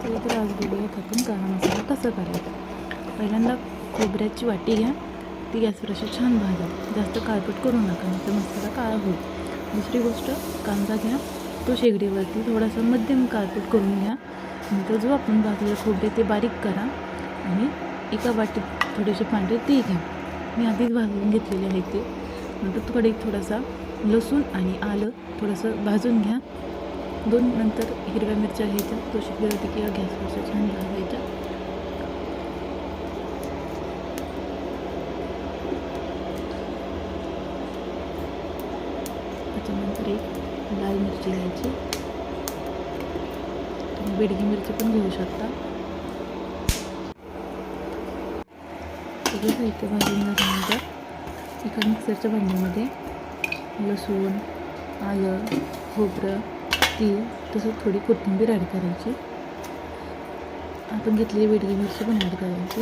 चला तर आज बघूयात आपण काळा मसाला कसा करायचा. पहिल्यांदा खोबऱ्याची वाटी घ्या, ती गॅसवर अशी छान भाजा. जास्त काळपट करू नका, नाही तर मसाला काळा होईल. दुसरी गोष्ट, कांदा घ्या, तो शेगडीवरती थोडासा मध्यम काळपट करून घ्या. नंतर जो आपण भाजलेलं खोबरे ते बारीक करा आणि एका वाटीत थोडेसे पांढरे ते घ्या. मी आधीच भाजून घेतलेले आहे ते. नंतर थोडासा लसूण आणि आलं थोडंसं भाजून घ्या. नंतर हिरव्या मिरच्या घ्यायच्या, तो शिजल्यावरती किंवा गॅसवरच्या छान भाजायच्या. त्याच्यानंतर एक लाल मिरची घ्यायची, तुम्ही बेडगी मिरची पण घेऊ शकता. सगळं साहित्य भाजून झाल्यानंतर एका मिक्सरच्या भांड्यामध्ये लसूण, आलं, खोबरं, तीळ तसंच थोडी कोथिंबीर ॲड करायची. आपण घेतलेली बेडगी मिरची पण ॲड करायची.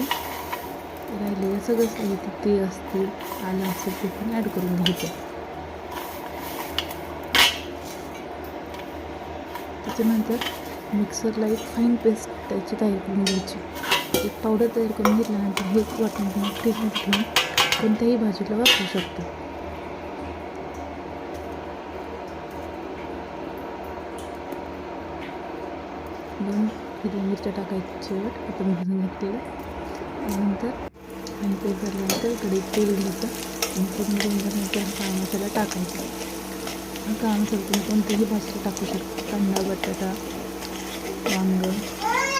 राहिलेलं सगळं साहित्य, तीळ असतील, आलं असेल ते पण ॲड करून घ्यायचं. त्याच्यानंतर मिक्सरला एक फाईन पेस्ट त्याची तयार करून घ्यायची. एक पावडर तयार करून घेतल्यानंतर हे वाटून घेऊन फ्रीजमध्ये ठेवून कोणत्याही भाजीला वापरू शकता. दोन हिरव्या मिरच्या टाकायच्या आपण भाजून घेतलेलं. नंतर आणि ते झाल्यानंतर कढईत तेल घ्यायचं आणि पूर्ण झाल्यानंतर काळा मसाला टाकायचा. काळा मसाला तुम्ही कोणत्याही भाजीला टाकू शकता. कांदा, बटाटा, वांग